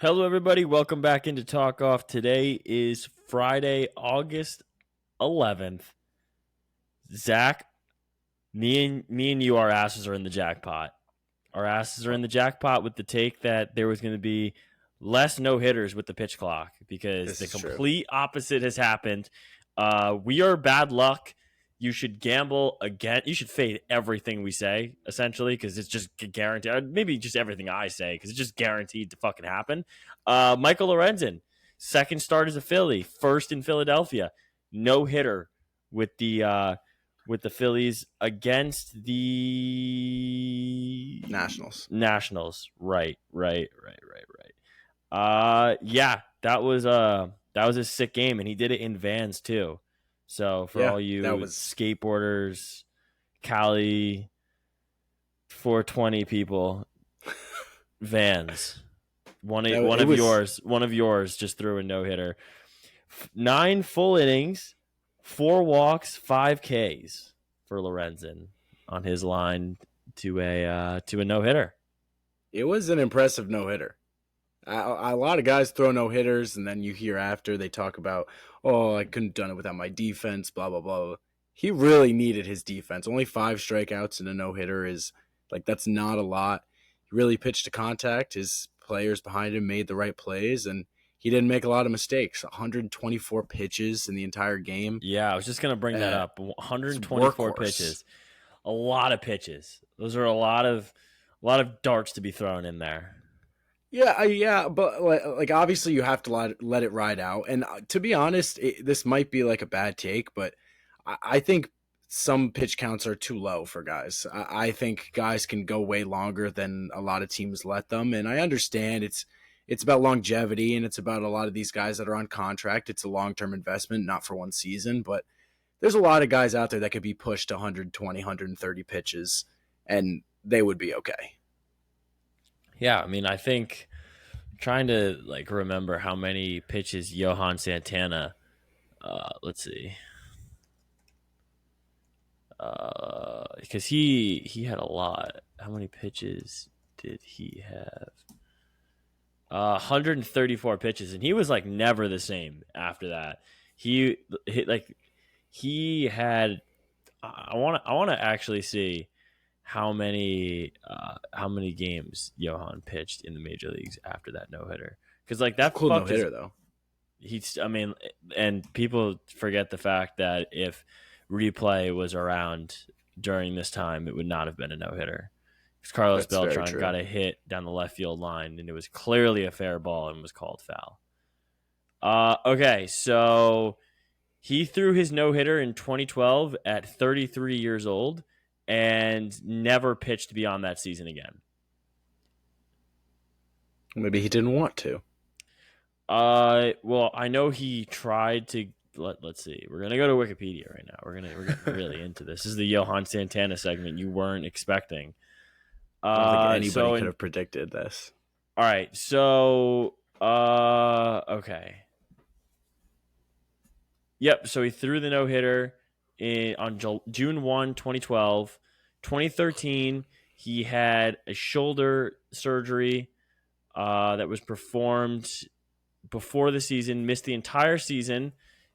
Hello, everybody. Welcome back into TalkOff. Today is Friday, August 11th. Zach, me and you, our asses are in the jackpot. Our asses are in the jackpot with the take that there was going to be less no-hitters with the pitch clock because the complete opposite has happened. We are bad luck. You should gamble again. You should fade everything we say, essentially, because it's just guaranteed. Maybe just everything I say, because it's just guaranteed to fucking happen. Michael Lorenzen, second start as a Philly, first in Philadelphia, no hitter with the Phillies against the Nationals. Right. Yeah, that was a sick game, and he did it in vans too. So for all you skateboarders, Cali 420 people, vans. One of yours just threw a no-hitter. 9 full innings, 4 walks, 5 Ks for Lorenzen on his line to a no-hitter. It was an impressive no-hitter. A lot of guys throw no-hitters, and then you hear after they talk about, oh, I couldn't have done it without my defense, blah, blah, blah. He really needed his defense. Only 5 strikeouts in a no-hitter is, that's not a lot. He really pitched to contact. His players behind him made the right plays, and he didn't make a lot of mistakes. 124 pitches in the entire game. Yeah, I was just going to bring that up. 124 pitches. A lot of pitches. Those are a lot of darts to be thrown in there. Yeah, but obviously you have to let it ride out. And to be honest, this might be like a bad take, but I think some pitch counts are too low for guys. I think guys can go way longer than a lot of teams let them. And I understand it's about longevity, and it's about a lot of these guys that are on contract. It's a long-term investment, not for one season, but there's a lot of guys out there that could be pushed to 120, 130 pitches, and they would be okay. Yeah, I mean, I think trying to remember how many pitches Johan Santana, let's see, because he had a lot. How many pitches did he have? 134 pitches, and he was never the same after that. He had. I want to actually see how many games Johan pitched in the major leagues after that no-hitter, because that cool no-hitter though. And people forget the fact that if replay was around during this time, it would not have been a no-hitter, because Carlos Beltran got a hit down the left field line, and it was clearly a fair ball and was called foul. Okay, so he threw his no-hitter in 2012 at 33 years old and never pitched beyond that season again. Maybe he didn't want to. Well, I know he tried to. Let's see. We're gonna go to Wikipedia right now. We're getting really into this. This is the Johan Santana segment you weren't expecting. I don't think anybody could have predicted this. All right, so okay. Yep. So he threw the no-hitter on June 1, 2012. 2013, he had a shoulder surgery that was performed before the season, missed the entire season.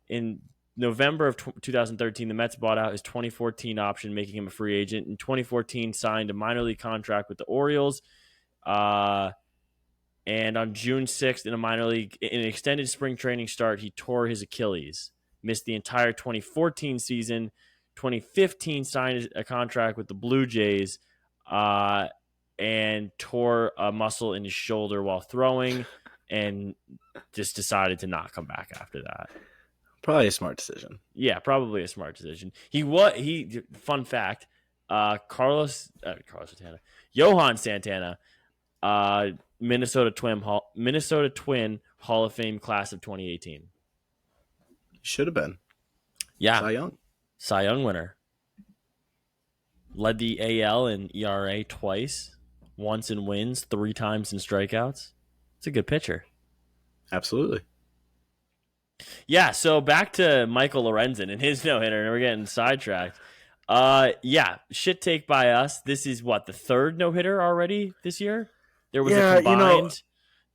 In November of 2013, the Mets bought out his 2014 option, making him a free agent. In 2014, signed a minor league contract with the Orioles. And on June 6th, in an extended spring training start, he tore his Achilles. Missed the entire 2014 season. 2015 signed a contract with the Blue Jays and tore a muscle in his shoulder while throwing, and just decided to not come back after that. Probably a smart decision. Yeah, probably a smart decision. Fun fact, Johan Santana, Minnesota Twin Hall of Fame class of 2018. Should have been. Yeah. Cy Young winner. Led the AL in ERA twice, once in wins, 3 times in strikeouts. It's a good pitcher. Absolutely. Yeah, so back to Michael Lorenzen and his no-hitter, and we're getting sidetracked. Yeah, shit take by us. This is the 3rd no-hitter already this year? There was a combined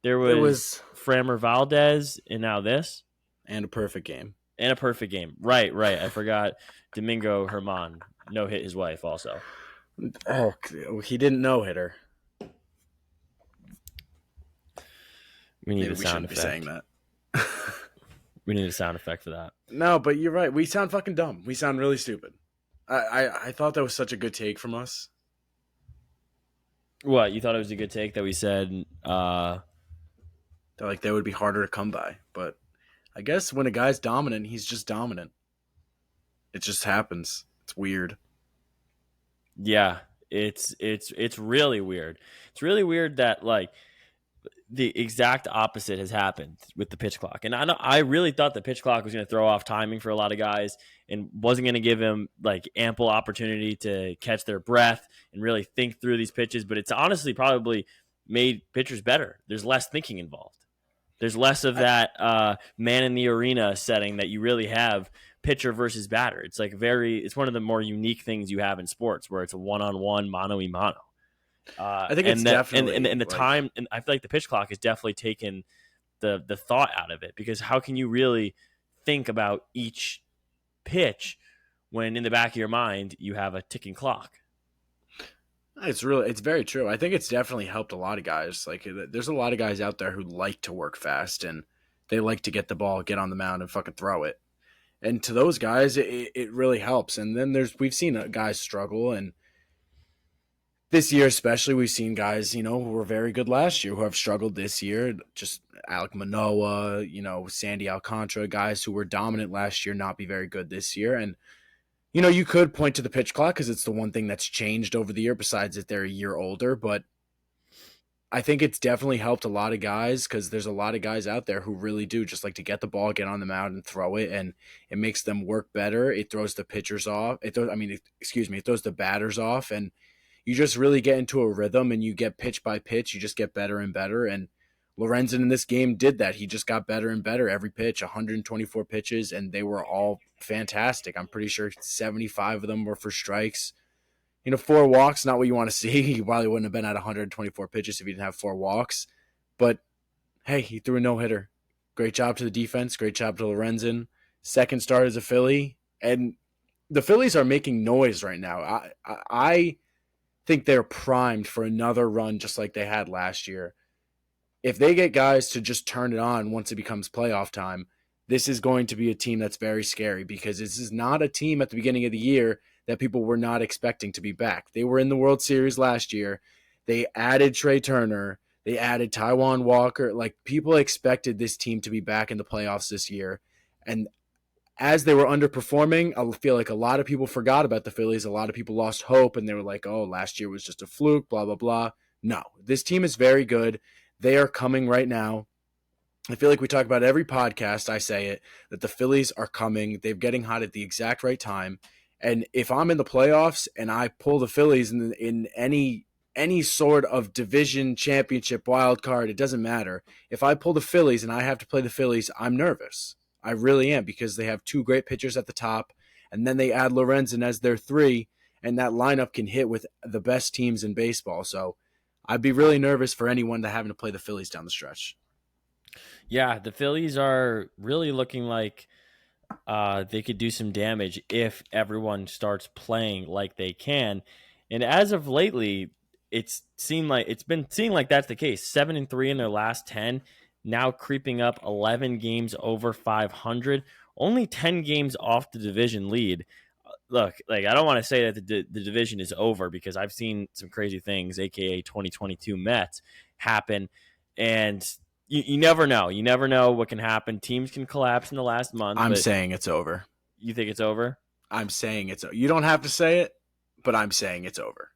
There It was was Framber Valdez, and now this, and a perfect game. and a perfect game. Right. I forgot Domingo Herman no hit his wife also. Oh, he didn't no hitter. We need Maybe a we sound shouldn't be saying effect. that. We need a sound effect for that. No, but you're right. We sound fucking dumb. We sound really stupid. I thought that was such a good take from us. What, you thought it was a good take that we said? They're like they would be harder to come by, but I guess when a guy's dominant, he's just dominant. It just happens. It's weird. Yeah, it's really weird. It's really weird that like the exact opposite has happened with the pitch clock. And I really thought the pitch clock was going to throw off timing for a lot of guys and wasn't going to give him like ample opportunity to catch their breath and really think through these pitches. But it's honestly probably made pitchers better. There's less thinking involved. There's less of that man in the arena setting that you really have pitcher versus batter. It's like it's one of the more unique things you have in sports where it's a one-on-one mano a mano. I think it's And that definitely and the like, time, and I feel like the pitch clock has definitely taken the thought out of it, because how can you really think about each pitch when in the back of your mind you have a ticking clock? it's very true. I think it's definitely helped a lot of guys. Like there's a lot of guys out there who like to work fast and they like to get the ball, get on the mound, and fucking throw it. And to those guys, it really helps. And then we've seen guys struggle, and this year especially, we've seen guys who were very good last year who have struggled this year. Just Alek Manoah, Sandy Alcantara, guys who were dominant last year not be very good this year. And you could point to the pitch clock because it's the one thing that's changed over the year besides that they're a year older. But I think it's definitely helped a lot of guys because there's a lot of guys out there who really do just like to get the ball, get on the mound, and throw it, and it makes them work better. It throws the pitchers off. It throws the batters off, and you just really get into a rhythm, and you get pitch by pitch. You just get better and better. And Lorenzen in this game did that. He just got better and better every pitch. 124 pitches, and they were all fantastic. I'm pretty sure 75 of them were for strikes. 4 walks, not what you want to see. He probably wouldn't have been at 124 pitches if he didn't have 4 walks. But, hey, he threw a no-hitter. Great job to the defense. Great job to Lorenzen. Second start as a Philly. And the Phillies are making noise right now. I think they're primed for another run just like they had last year. If they get guys to just turn it on once it becomes playoff time, this is going to be a team that's very scary because this is not a team at the beginning of the year that people were not expecting to be back. They were in the World Series last year. They added Trey Turner. They added Taijuan Walker. Like, people expected this team to be back in the playoffs this year. And as they were underperforming, I feel like a lot of people forgot about the Phillies. A lot of people lost hope, and they were like, oh, last year was just a fluke, blah, blah, blah. No, this team is very good. They are coming right now. I feel like we talk about every podcast, I say it, that the Phillies are coming. They're getting hot at the exact right time. And if I'm in the playoffs and I pull the Phillies in any sort of division, championship, wild card, it doesn't matter. If I pull the Phillies and I have to play the Phillies, I'm nervous. I really am, because they have 2 great pitchers at the top, and then they add Lorenzen as their 3, and that lineup can hit with the best teams in baseball. So I'd be really nervous for anyone to having to play the Phillies down the stretch. Yeah, the Phillies are really looking like they could do some damage if everyone starts playing like they can. And as of lately, it's been seeming like that's the case. 7-3 in their last 10, now creeping up 11 games over 500, only 10 games off the division lead. Look, like, I don't want to say that the division is over, because I've seen some crazy things, aka 2022 Mets, happen, and you never know. You never know what can happen. Teams can collapse in the last month. I'm but saying it's over. You think it's over? I'm saying it's over. You don't have to say it, but I'm saying it's over.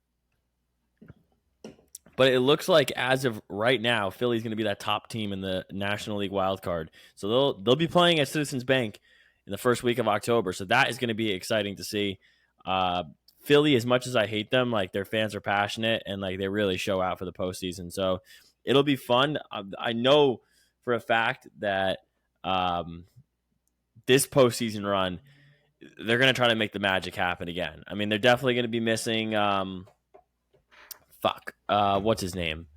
But it looks like as of right now, Philly's going to be that top team in the National League wild card. So they'll be playing at Citizens Bank in the first week of October. So that is going to be exciting to see. Philly, as much as I hate them, like, their fans are passionate and like they really show out for the postseason. So it'll be fun. I know for a fact that this postseason run, they're going to try to make the magic happen again. I mean, they're definitely going to be missing. What's his name?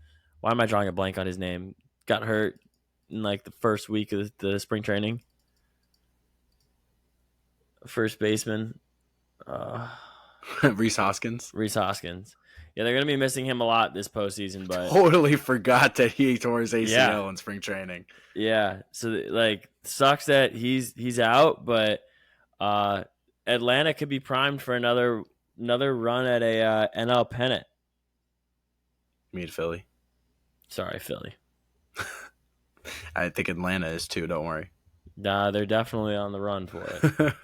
Why am I drawing a blank on his name? got hurt in like the first week of the spring training. First baseman, Rhys Hoskins. Rhys Hoskins. Yeah, they're going to be missing him a lot this postseason, but Totally forgot that he tore his ACL yeah, in spring training. yeah. So like, sucks that he's out, but Atlanta could be primed for another run at a NL pennant. Meet Philly. Sorry, Philly. I think Atlanta is too. Don't worry. Nah, they're definitely on the run for it.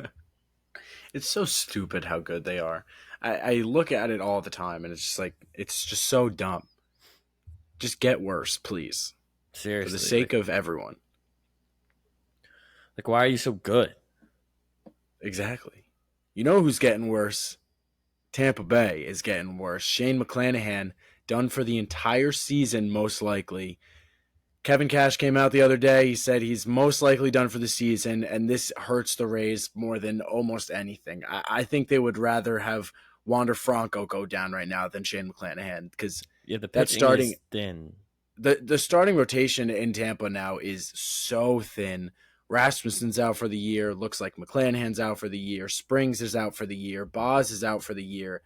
It's so stupid how good they are. I look at it all the time, and it's just like it's just so dumb. Just get worse, please, Seriously, for the sake of everyone. Like, why are you so good? Exactly. You know who's getting worse? Tampa Bay is getting worse. Shane McClanahan done for the entire season, most likely. Kevin Cash came out the other day. He said he's most likely done for the season, and this hurts the Rays more than almost anything. I think they would rather have Wander Franco go down right now than Shane McClanahan because Yeah, the that's pitching starting. is thin. The starting rotation in Tampa now is so thin. Rasmussen's out for the year. Looks like McClanahan's out for the year. Springs is out for the year. Boz is out for the year.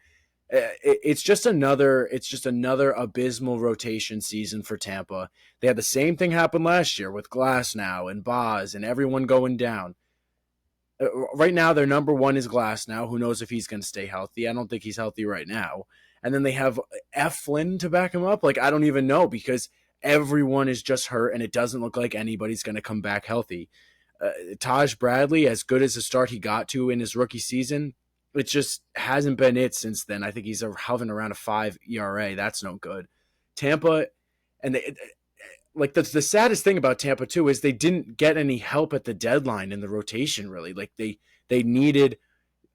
It's just another abysmal rotation season for Tampa. They had the same thing happen last year with Glasnow and Boz and everyone going down. Right now, their number one is Glasnow. Who knows if he's going to stay healthy? I don't think he's healthy right now. And then they have F. Flynn to back him up. Like, I don't even know because everyone is just hurt and it doesn't look like anybody's going to come back healthy. Taj Bradley, as good as the start he got to in his rookie season, it just hasn't been it since then. I think he's hovering around a 5 ERA. That's no good. Tampa, and like the saddest thing about Tampa too is they didn't get any help at the deadline in the rotation. Really, like they needed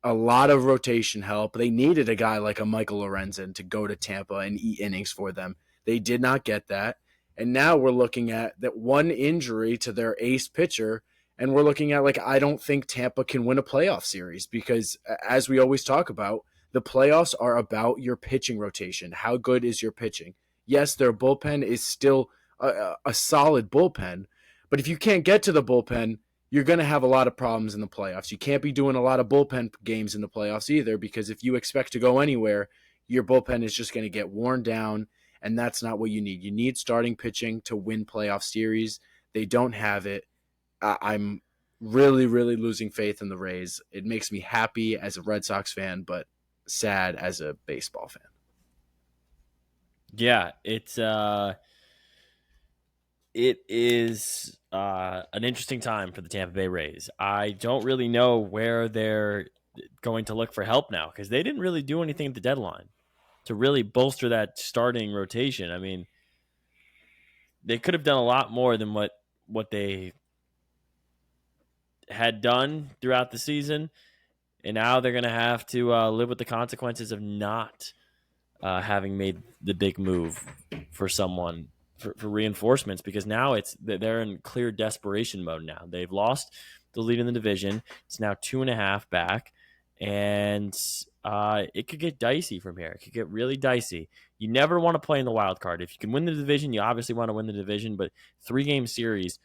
a lot of rotation help. They needed a guy like a Michael Lorenzen to go to Tampa and eat innings for them. They did not get that, and now we're looking at that one injury to their ace pitcher. And we're looking at, like, I don't think Tampa can win a playoff series because, as we always talk about, the playoffs are about your pitching rotation. How good is your pitching? Yes, their bullpen is still a solid bullpen, but if you can't get to the bullpen, you're going to have a lot of problems in the playoffs. You can't be doing a lot of bullpen games in the playoffs either because if you expect to go anywhere, your bullpen is just going to get worn down, and that's not what you need. You need starting pitching to win playoff series. They don't have it. I'm really, really losing faith in the Rays. It makes me happy as a Red Sox fan, but sad as a baseball fan. Yeah, it is an interesting time for the Tampa Bay Rays. I don't really know where they're going to look for help now because they didn't really do anything at the deadline to really bolster that starting rotation. I mean, they could have done a lot more than what they had done throughout the season, and now they're going to have to live with the consequences of not having made the big move for someone for reinforcements because now they're in clear desperation mode. Now they've lost the lead in the division. It's now 2.5 back, and it could get dicey from here. It could get really dicey. You never want to play in the wild card. If you can win the division, you obviously want to win the division, but 3-game series.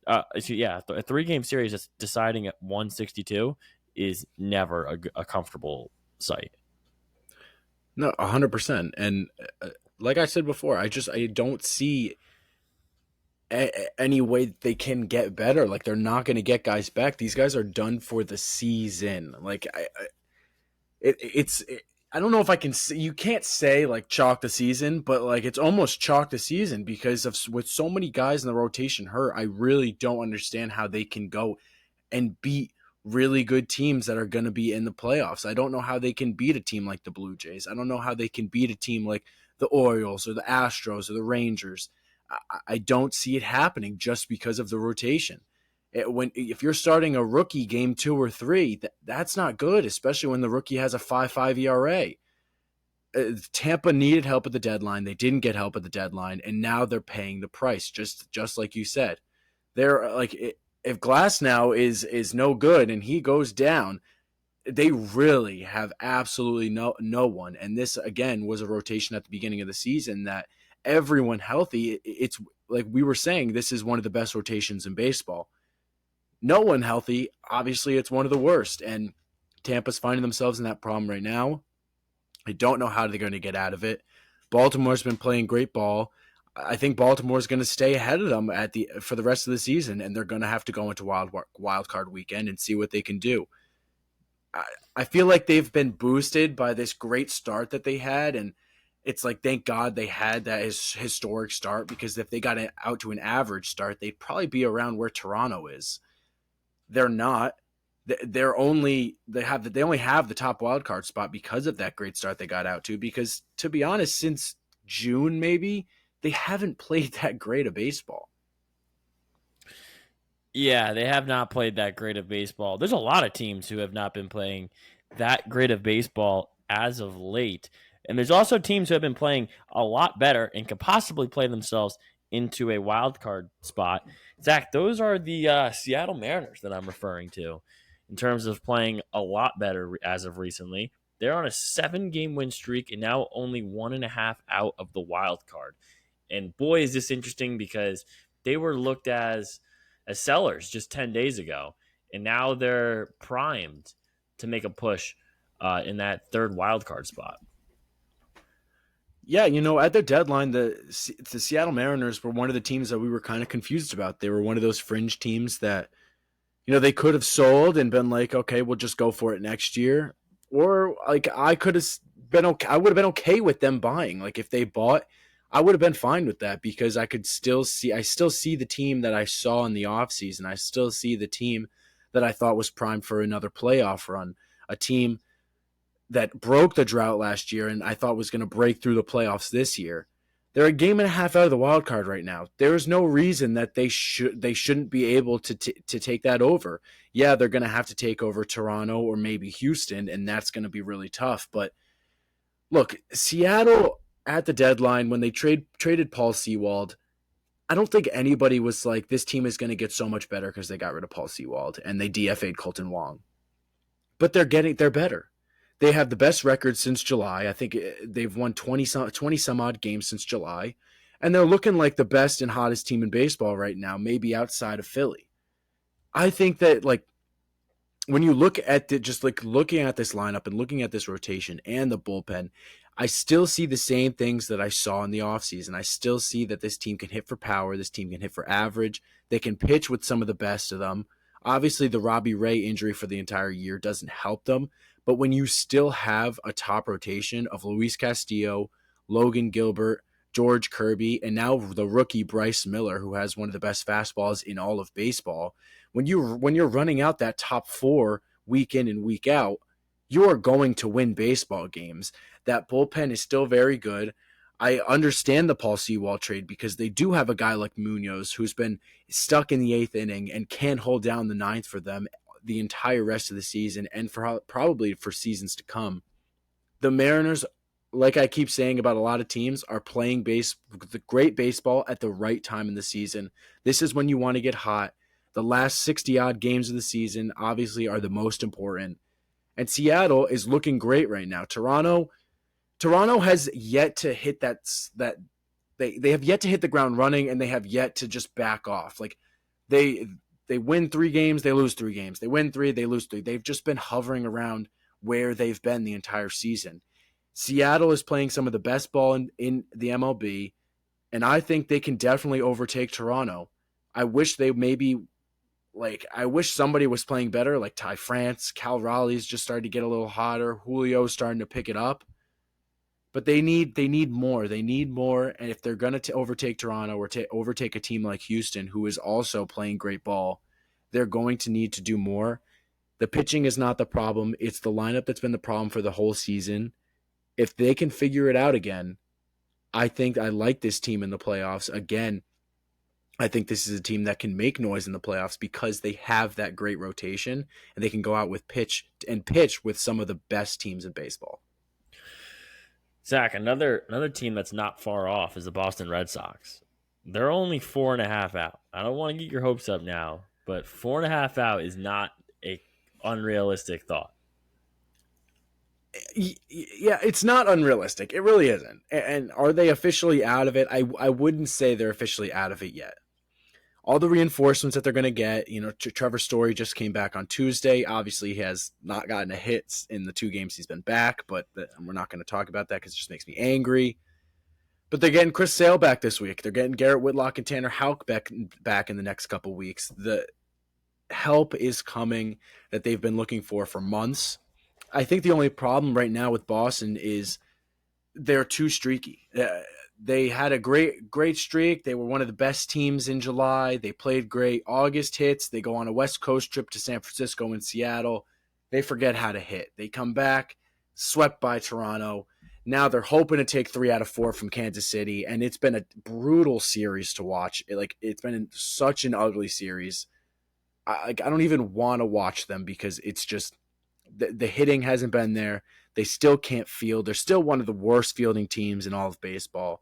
A 3-game series that's deciding at 162 is never a comfortable sight. No, 100%. And like I said before, I don't see any way they can get better. Like they're not going to get guys back. These guys are done for the season. Like I don't know if I can say, you can't say like chalk the season, but like it's almost chalk the season because of with so many guys in the rotation hurt. I really don't understand how they can go and beat really good teams that are going to be in the playoffs. I don't know how they can beat a team like the Blue Jays. I don't know how they can beat a team like the Orioles or the Astros or the Rangers. I don't see it happening just because of the rotation. If you're starting a rookie game 2 or 3, that's not good, especially when the rookie has a 5.5 ERA. Tampa needed help at the deadline. They didn't get help at the deadline, and now they're paying the price. Just like you said, they're like if Glasnow is no good and he goes down, they really have absolutely no one. And this again was a rotation at the beginning of the season that everyone healthy, it's like we were saying, this is one of the best rotations in baseball. No one healthy, obviously it's one of the worst. And Tampa's finding themselves in that problem right now. I don't know how they're going to get out of it. Baltimore's been playing great ball. I think Baltimore's going to stay ahead of them for the rest of the season, and they're going to have to go into wild card weekend and see what they can do. I feel like they've been boosted by this great start that they had, and it's like thank God they had that historic start, because if they got out to an average start, they'd probably be around where Toronto is. They're not. They only have the top wild card spot because of that great start they got out to. Because to be honest, since June maybe they haven't played that great of baseball. Yeah, they have not played that great of baseball. There's a lot of teams who have not been playing that great of baseball as of late. And there's also teams who have been playing a lot better and could possibly play themselves into a wild card spot. Zach, those are the Seattle Mariners that I'm referring to in terms of playing a lot better as of recently. They're on a 7-game win streak and now only 1.5 out of the wild card. And boy, is this interesting because they were looked as sellers just 10 days ago. And now they're primed to make a push in that third wild card spot. Yeah, at the deadline, the Seattle Mariners were one of the teams that we were kind of confused about. They were one of those fringe teams that, they could have sold and been like, okay, we'll just go for it next year. Or like I could have been okay. I would have been okay with them buying. Like if they bought, I would have been fine with that, because I still see the team that I saw in the offseason. I still see the team that I thought was primed for another playoff run. A team that broke the drought last year and I thought was going to break through the playoffs this year. They're a game and a half out of the wild card right now. There is no reason that they shouldn't be able to take that over. Yeah, they're going to have to take over Toronto or maybe Houston, and that's going to be really tough. But look, Seattle at the deadline when they traded Paul Sewald, I don't think anybody was like, this team is going to get so much better because they got rid of Paul Sewald and they DFA'd Colton Wong. But they're better. They have the best record since July. I think they've won 20 some odd games since July. And they're looking like the best and hottest team in baseball right now, maybe outside of Philly. I think that like when you look at just like looking at this lineup and looking at this rotation and the bullpen, I still see the same things that I saw in the offseason. I still see that this team can hit for power. This team can hit for average. They can pitch with some of the best of them. Obviously, the Robbie Ray injury for the entire year doesn't help them. But when you still have a top rotation of Luis Castillo, Logan Gilbert, George Kirby, and now the rookie Bryce Miller, who has one of the best fastballs in all of baseball, when you're running out that top four week in and week out, you are going to win baseball games. That bullpen is still very good. I understand the Paul Sewald trade because they do have a guy like Munoz who's been stuck in the eighth inning and can hold down the ninth for them the entire rest of the season and probably for seasons to come. The Mariners, like I keep saying about a lot of teams, are playing the great baseball at the right time in the season. This is when you want to get hot. The last 60-odd games of the season obviously are the most important. And Seattle is looking great right now. Toronto has yet to hit they have yet to hit the ground running, and they have yet to just back off. Like they win 3 games, they lose 3 games. They win 3, they lose 3. They've just been hovering around where they've been the entire season. Seattle is playing some of the best ball in the MLB, and I think they can definitely overtake Toronto. I wish somebody was playing better, like Ty France. Cal Raleigh's just started to get a little hotter. Julio's starting to pick it up. But they need more. They need more, and if they're going to overtake Toronto or overtake a team like Houston, who is also playing great ball, they're going to need to do more. The pitching is not the problem. It's the lineup that's been the problem for the whole season. If they can figure it out again, I think I like this team in the playoffs. Again, I think this is a team that can make noise in the playoffs because they have that great rotation and they can go out with pitch with some of the best teams in baseball. Zach, another team that's not far off is the Boston Red Sox. They're only 4.5 out. I don't want to get your hopes up now, but 4.5 out is not a unrealistic thought. Yeah, it's not unrealistic. It really isn't. And are they officially out of it? I wouldn't say they're officially out of it yet. All the reinforcements that they're going to get, Trevor Story just came back on Tuesday. Obviously, he has not gotten a hit in the 2 games he's been back, but we're not going to talk about that because it just makes me angry. But they're getting Chris Sale back this week. They're getting Garrett Whitlock and Tanner Houck back in the next couple weeks. The help is coming that they've been looking for months. I think the only problem right now with Boston is they're too streaky. They had a great streak. They were one of the best teams in July. They played great. August hits. They go on a West Coast trip to San Francisco and Seattle. They forget how to hit. They come back, swept by Toronto. Now they're hoping to take 3 out of 4 from Kansas City, and it's been a brutal series to watch. It's been such an ugly series. I don't even want to watch them because it's just the hitting hasn't been there. They still can't field. They're still one of the worst fielding teams in all of baseball.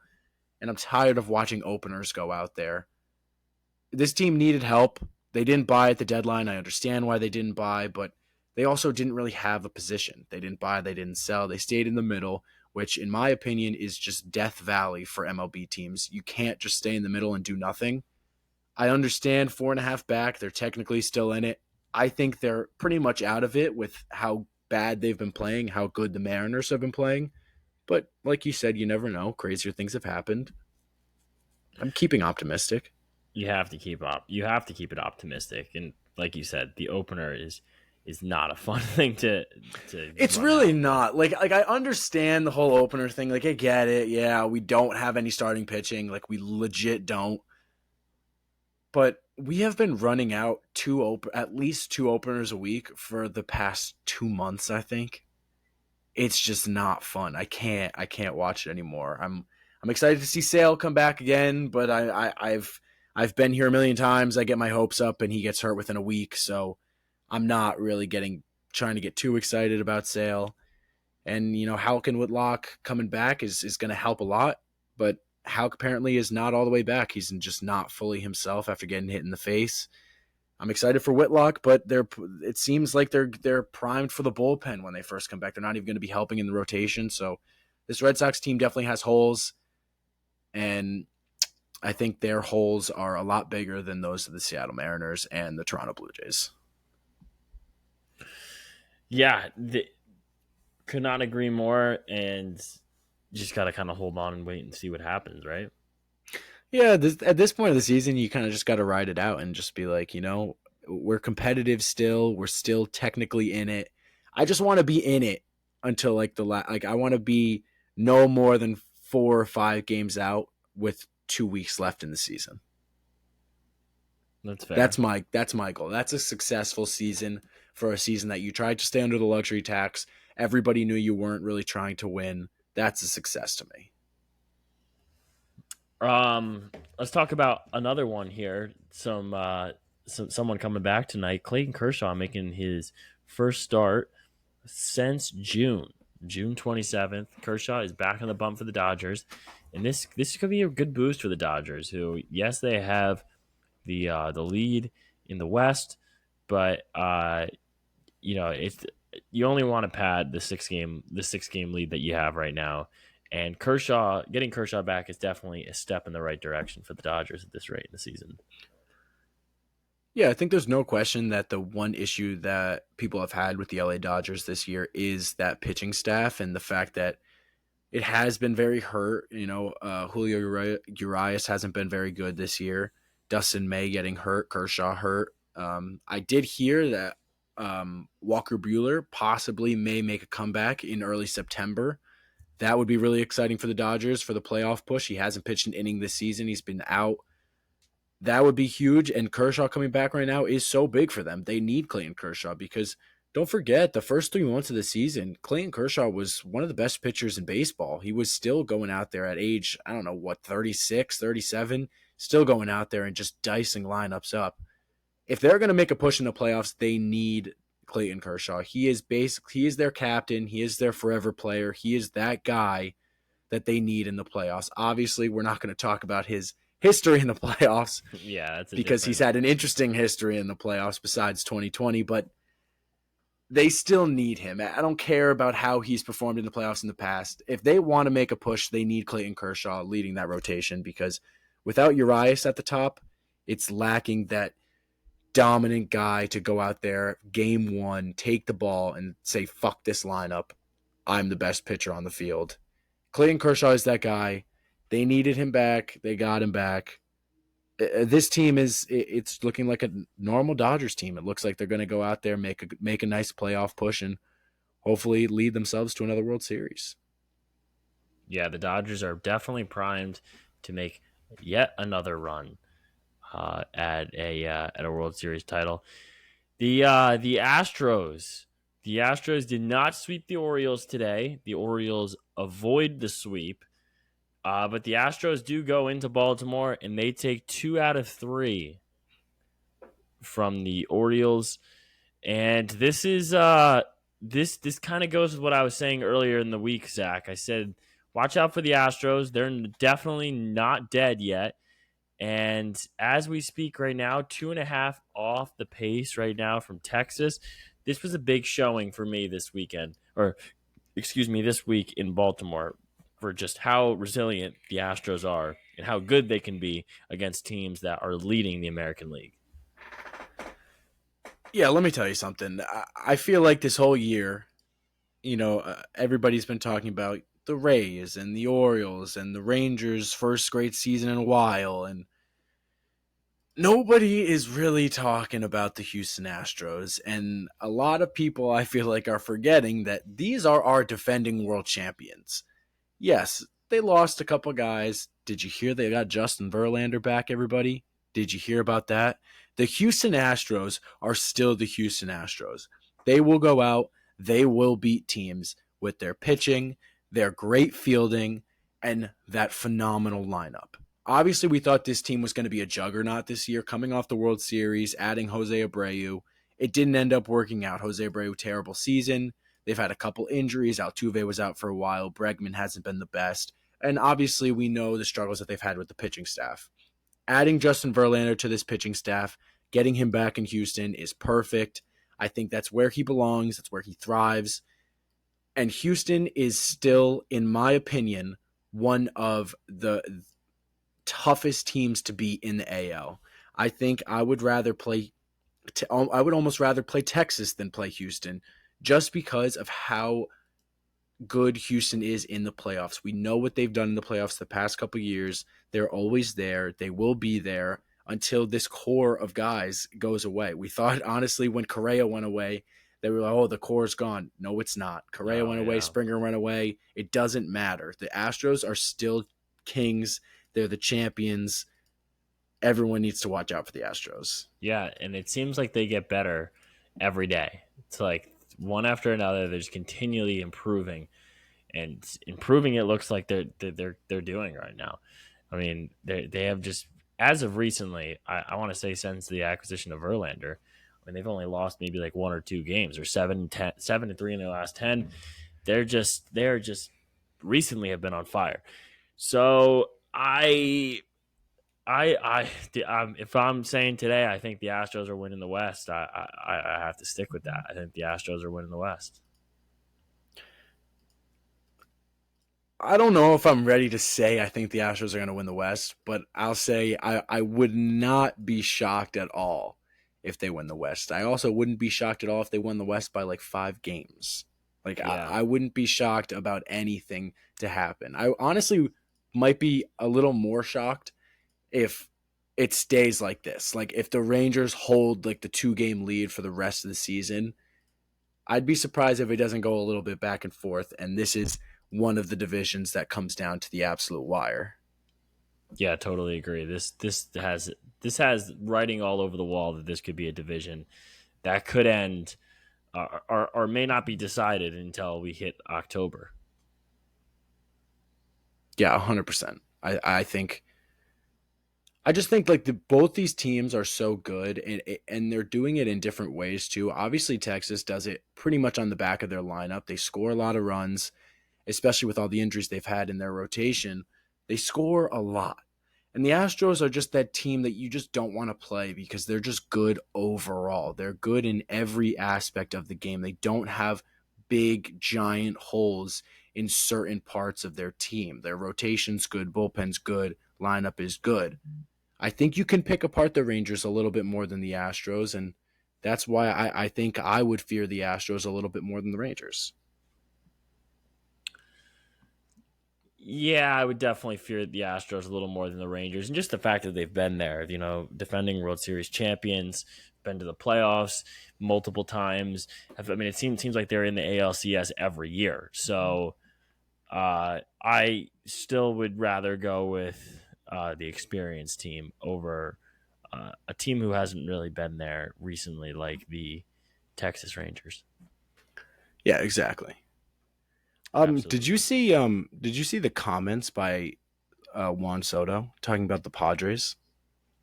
And I'm tired of watching openers go out there. This team needed help. They didn't buy at the deadline. I understand why they didn't buy, but they also didn't really have a position. They didn't buy, they didn't sell. They stayed in the middle, which in my opinion is just Death Valley for MLB teams. You can't just stay in the middle and do nothing. I understand 4.5 back. They're technically still in it. I think they're pretty much out of it with how bad they've been playing, how good the Mariners have been playing. But like you said, you never know. Crazier things have happened. I'm keeping optimistic. You have to keep up. You have to keep it optimistic, and like you said, the opener is not a fun thing to. It's really not. Like I understand the whole opener thing. Like I get it. Yeah, we don't have any starting pitching. Like we legit don't. But we have been running out at least 2 openers a week for the past 2 months, I think. It's just not fun. I can't watch it anymore. I'm excited to see Sale come back again, but I've been here a million times. I get my hopes up and he gets hurt within a week, so I'm not really trying to get too excited about Sale. And Houck and Whitlock coming back is going to help a lot, but Houck apparently is not all the way back. He's just not fully himself after getting hit in the face. I'm excited for Whitlock, but it seems like they're primed for the bullpen when they first come back. They're not even going to be helping in the rotation. So this Red Sox team definitely has holes, and I think their holes are a lot bigger than those of the Seattle Mariners and the Toronto Blue Jays. Yeah, could not agree more, and just got to kind of hold on and wait and see what happens, right? Yeah, at this point of the season, you kind of just got to ride it out and just be like, we're competitive still. We're still technically in it. I just want to be in it until I want to be no more than 4 or 5 games out with 2 weeks left in the season. That's fair. That's my goal. That's a successful season for a season that you tried to stay under the luxury tax. Everybody knew you weren't really trying to win. That's a success to me. Let's talk about another one here. Someone coming back tonight. Clayton Kershaw making his first start since June 27th. Kershaw is back on the bump for the Dodgers, and this could be a good boost for the Dodgers, who, yes, they have the lead in the West, but it's, you only want to pad the 6-game lead that you have right now. And getting Kershaw back is definitely a step in the right direction for the Dodgers at this rate in the season. Yeah, I think there's no question that the one issue that people have had with the LA Dodgers this year is that pitching staff and the fact that it has been very hurt. Julio Urias hasn't been very good this year. Dustin May getting hurt, Kershaw hurt. I did hear that Walker Buehler possibly may make a comeback in early September. That would be really exciting for the Dodgers for the playoff push. He hasn't pitched an inning this season. He's been out. That would be huge, and Kershaw coming back right now is so big for them. They need Clayton Kershaw because don't forget, the first 3 months of the season, Clayton Kershaw was one of the best pitchers in baseball. He was still going out there at age, 36, 37, still going out there and just dicing lineups up. If they're going to make a push in the playoffs, they need Clayton Kershaw. He is their captain. He is their forever player. He is that guy that they need in the playoffs. Obviously, we're not going to talk about his history in the playoffs. Yeah, that's because he's had an interesting history in the playoffs besides 2020. But they still need him. I don't care about how he's performed in the playoffs in the past. If they want to make a push, they need Clayton Kershaw leading that rotation, because without Urias at the top, it's lacking that dominant guy to go out there game one, take the ball, and say, fuck this lineup. I'm the best pitcher on the field. Clayton Kershaw is that guy. They needed him back. They got him back. This team it's looking like a normal Dodgers team. It looks like they're going to go out there, make a nice playoff push, and hopefully lead themselves to another World Series. Yeah, the Dodgers are definitely primed to make yet another run at a World Series title. The Astros did not sweep the Orioles today. The Orioles avoid the sweep, but the Astros do go into Baltimore and they take 2 out of 3 from the Orioles. And this is this kind of goes with what I was saying earlier in the week, Zach. I said, watch out for the Astros. They're definitely not dead yet. And as we speak right now, 2.5 off the pace right now from Texas. This was a big showing for me this weekend, or excuse me, this week in Baltimore, for just how resilient the Astros are and how good they can be against teams that are leading the American League. Yeah, let me tell you something. I feel like this whole year, everybody's been talking about the Rays and the Orioles and the Rangers' first great season in a while, and nobody is really talking about the Houston Astros. And a lot of people, I feel like, are forgetting that these are our defending world champions. Yes, they lost a couple guys. Did you hear they got Justin Verlander back, everybody? Did you hear about that? The Houston Astros are still the Houston Astros. They will go out, they will beat teams with their pitching, their great fielding, and that phenomenal lineup. Obviously, we thought this team was going to be a juggernaut this year, coming off the World Series, adding Jose Abreu. It didn't end up working out. Jose Abreu, terrible season. They've had a couple injuries. Altuve was out for a while. Bregman hasn't been the best. And obviously, we know the struggles that they've had with the pitching staff. Adding Justin Verlander to this pitching staff, getting him back in Houston is perfect. I think that's where he belongs. That's where he thrives. And Houston is still, in my opinion, one of the toughest teams to beat in the AL. I think I would almost rather play Texas than play Houston, just because of how good Houston is in the playoffs. We know what they've done in the playoffs the past couple years. They're always there. They will be there until this core of guys goes away. We thought, honestly, when Correa went away, they were like, oh, the core's gone. No, it's not. Correa went away. Springer went away. It doesn't matter. The Astros are still kings. They're the champions. Everyone needs to watch out for the Astros. Yeah, and it seems like they get better every day. It's like one after another, they're just continually improving, and improving. It looks like they're doing right now. I mean, they have just, as of recently, I want to say since the acquisition of Verlander, I mean, they've only lost maybe like 1 or 2 games, or 7-3 in their last 10. They're just recently have been on fire. So if I'm saying today, I think the Astros are winning the West. I have to stick with that. I think the Astros are winning the West. I don't know if I'm ready to say I think the Astros are going to win the West, but I'll say I would not be shocked at all if they win the West. I also wouldn't be shocked at all if they won the West by like 5 games. Like, Yeah. I wouldn't be shocked about anything to happen. I honestly might be a little more shocked if it stays like this. Like, if the Rangers hold like the 2-game lead for the rest of the season, I'd be surprised if it doesn't go a little bit back and forth. And this is one of the divisions that comes down to the absolute wire. Yeah, totally agree. This has writing all over the wall that this could be a division that could end or may not be decided until we hit October. Yeah, 100%. I just think like both these teams are so good, and they're doing it in different ways too. Obviously, Texas does it pretty much on the back of their lineup. They score a lot of runs, especially with all the injuries they've had in their rotation. They score a lot. And the Astros are just that team that you just don't want to play because they're just good overall. They're good in every aspect of the game. They don't have big, giant holes in certain parts of their team. Their rotation's good, bullpen's good, lineup is good. I think you can pick apart the Rangers a little bit more than the Astros, and that's why I think I would fear the Astros a little bit more than the Rangers. Yeah, I would definitely fear the Astros a little more than the Rangers, and just the fact that they've been there, defending World Series champions, been to the playoffs multiple times. I mean, it seems like they're in the ALCS every year. So I still would rather go with the experienced team over a team who hasn't really been there recently, like the Texas Rangers. Yeah, exactly. Did you Absolutely. see the comments by Juan Soto talking about the Padres?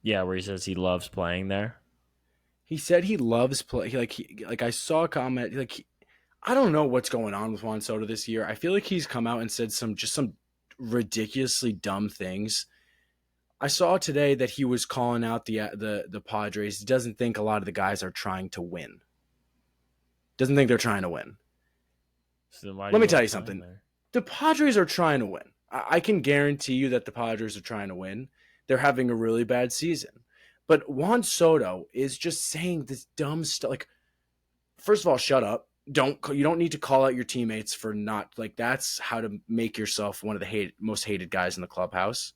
Yeah, where he says he loves playing there. He said he loves play. Like I saw a comment. I don't know what's going on with Juan Soto this year. I feel like he's come out and said some ridiculously dumb things. I saw today that he was calling out the Padres. He doesn't think a lot of the guys are trying to win. Doesn't think they're trying to win. So then why do Let you me tell love you playing something. there? The Padres are trying to win. I can guarantee you that the Padres are trying to win. They're having a really bad season. But Juan Soto is just saying this dumb stuff. Like, first of all, shut up. You don't need to call out your teammates for not like that's how to make yourself one of the most hated guys in the clubhouse.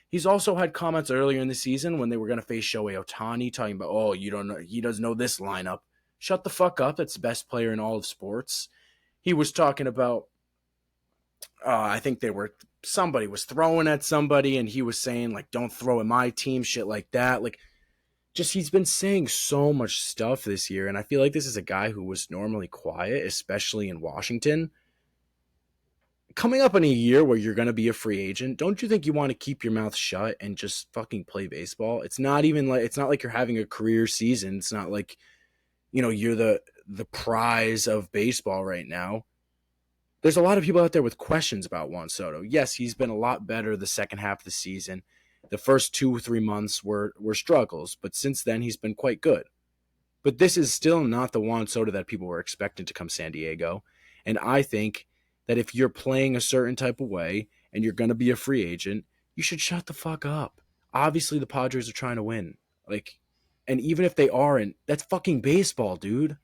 He's also had comments earlier in the season when they were going to face Shohei Ohtani talking about, oh, you don't know, he doesn't know this lineup. Shut the fuck up. That's the best player in all of sports. He was talking about I think somebody was throwing at somebody and he was saying like don't throw at my team, shit like that. Like just he's been saying so much stuff this year, and I feel like this is a guy who was normally quiet, especially in Washington. Coming up in a year where you're going to be a free agent, don't you think you want to keep your mouth shut and just fucking play baseball? It's not like you're having a career season. It's not like, you're the prize of baseball right now. There's a lot of people out there with questions about Juan Soto. Yes, he's been a lot better the second half of the season. The first 2 or 3 months were struggles, but since then he's been quite good. But this is still not the Juan Soto that people were expecting to come San Diego. And I think that if you're playing a certain type of way and you're going to be a free agent, you should shut the fuck up. Obviously, the Padres are trying to win. And even if they aren't, that's fucking baseball, dude.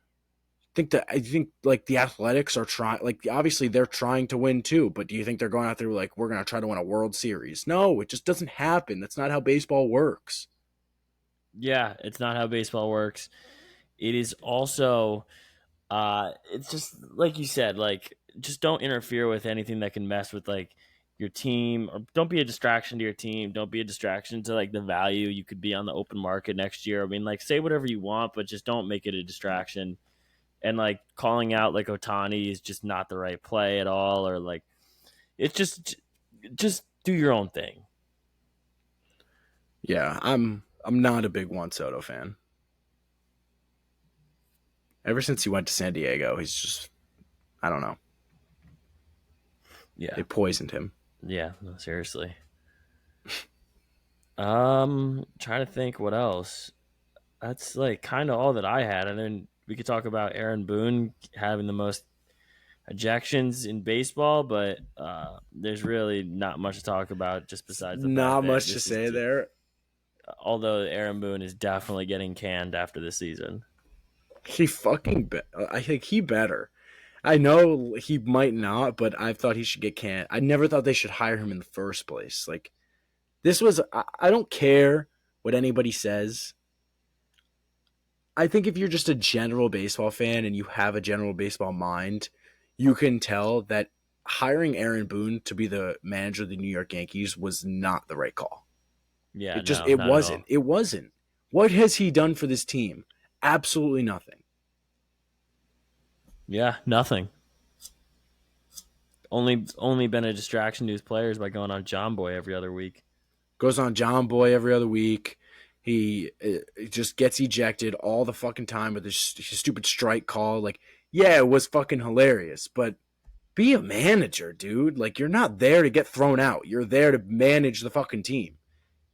I think like the Athletics are trying, like obviously they're trying to win too, but do you think they're going out there like we're going to try to win a World Series? No, it just doesn't happen. That's not how baseball works. Yeah, it's not how baseball works. It is also it's just like you said, like just don't interfere with anything that can mess with like your team, or don't be a distraction to your team. Don't be a distraction to like the value you could be on the open market next year. I mean, like say whatever you want, but just don't make it a distraction. And like calling out like Otani is just not the right play at all, or like it's just do your own thing. Yeah, I'm not a big Juan Soto fan. Ever since he went to San Diego, he's just I don't know. Yeah, They poisoned him. yeah, no, seriously. Trying to think what else. That's like kind of all that I had, and then we could talk about Aaron Boone having the most ejections in baseball, but there's really not much to talk about just besides the fact Not that much to this is say there. although Aaron Boone is definitely getting canned after this season. I think he better. I know he might not, but I thought he should get canned. I never thought they should hire him in the first place. Like this was I don't care what anybody says. I think if you're just a general baseball fan and you have a general baseball mind, you can tell that hiring Aaron Boone to be the manager of the New York Yankees was not the right call. Yeah, no, It not at wasn't. all. It wasn't. What has he done for this team? Absolutely nothing. Yeah, nothing. Only been a distraction to his players by going on John Boy every other week. Goes on John Boy every other week. He just gets ejected all the fucking time with his stupid strike call. Like, yeah, it was fucking hilarious, but be a manager, dude. Like, you're not there to get thrown out. You're there to manage the fucking team.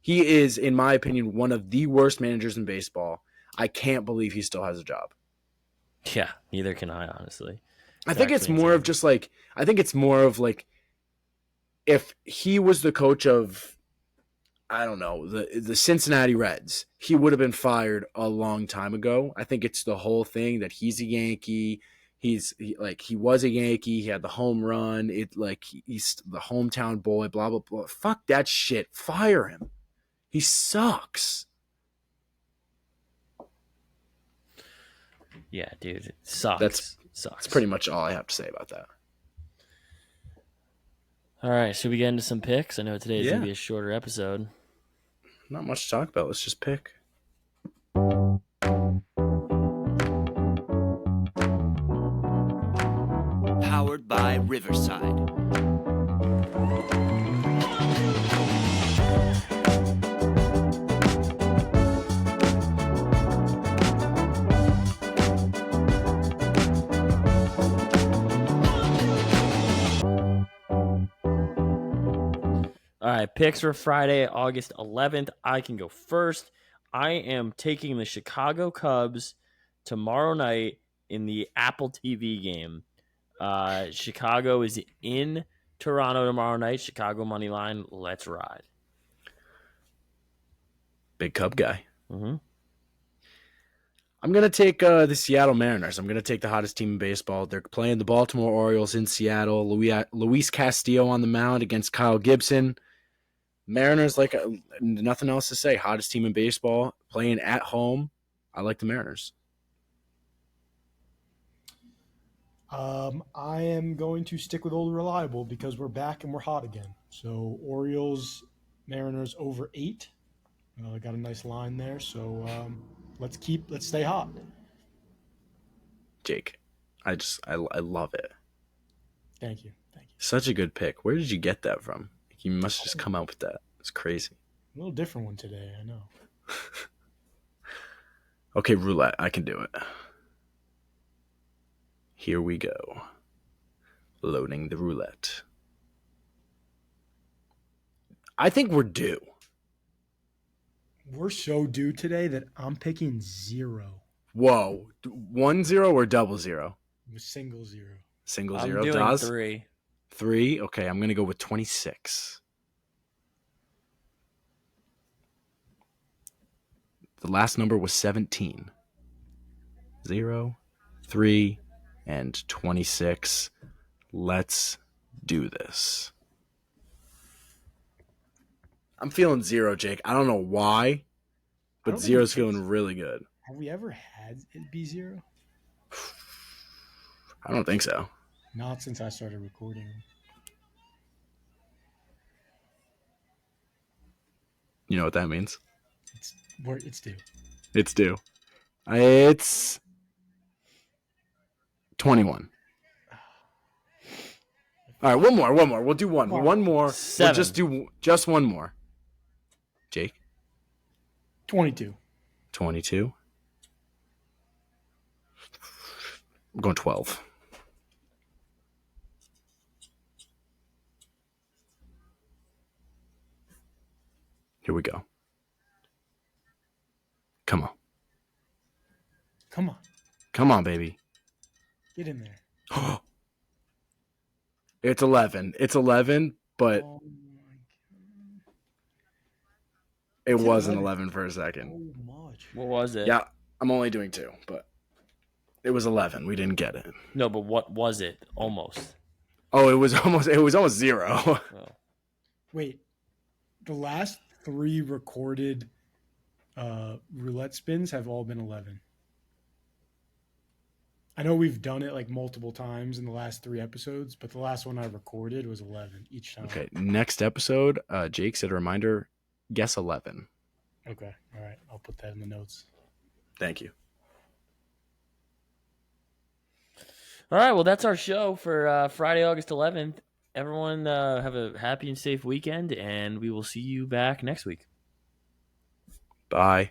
He is, in my opinion, one of the worst managers in baseball. I can't believe he still has a job. Yeah, neither can I, honestly. I think it's more of just like, I think it's more of like, if he was the coach of, I don't know, the Cincinnati Reds, he would have been fired a long time ago. I think it's the whole thing that he's a Yankee. He was a Yankee. He had the home run. He's the hometown boy. Blah blah blah. Fuck that shit. Fire him. He sucks. Yeah, dude, it sucks. That's pretty much all I have to say about that. All right, should we get into some picks? I know today is going to be a shorter episode. Not much to talk about. Let's just pick. Powered by Riverside. All right, picks for Friday, August 11th. I can go first. I am taking the Chicago Cubs tomorrow night in the Apple TV game. Chicago is in Toronto tomorrow night. Chicago money line. Let's ride. Big Cub guy. Mm-hmm. I'm going to take the Seattle Mariners. I'm going to take the hottest team in baseball. They're playing the Baltimore Orioles in Seattle. Luis Castillo on the mound against Kyle Gibson. Mariners, nothing else to say. Hottest team in baseball. Playing at home. I like the Mariners. I am going to stick with Old Reliable because we're back and we're hot again. So Orioles, Mariners over 8. Got a nice line there. So let's stay hot. Jake, I love it. Thank you. Such a good pick. Where did you get that from? You must just come out with that. It's crazy. A little different one today, I know. Okay, roulette. I can do it. Here we go. Loading the roulette. I think we're due. We're so due today that I'm picking 0. Whoa. 1-0 or double 0? Single 0. Single I'm 0. doing Daz? 3. 3? Okay, I'm going to go with 26. The last number was 17. 0, 3, and 26. Let's do this. I'm feeling 0, Jake. I don't know why, but 0's feeling really good. Have we ever had it be 0? I don't think so. Not since I started recording. You know what that means? It's due. It's due. It's 21. All right, one more. We'll do one. One more. 7. We'll just do just one more. Jake? 22. 22. I'm going 12. Here we go. Come on. Come on, baby. Get in there. It's 11. It's 11, but it wasn't 11 for a second. So much. What was it? Yeah, I'm only doing 2, but it was 11. We didn't get it. No, but what was it? Almost. Oh, it was almost 0. Oh. Wait, the last 3 recorded roulette spins have all been 11. I know we've done it like multiple times in the last 3 episodes, but the last one I recorded was 11 each time. Okay, next episode, Jake said a reminder, guess 11. Okay, all right. I'll put that in the notes. Thank you. All right, well, that's our show for Friday, August 11th. Everyone have a happy and safe weekend, and we will see you back next week. Bye.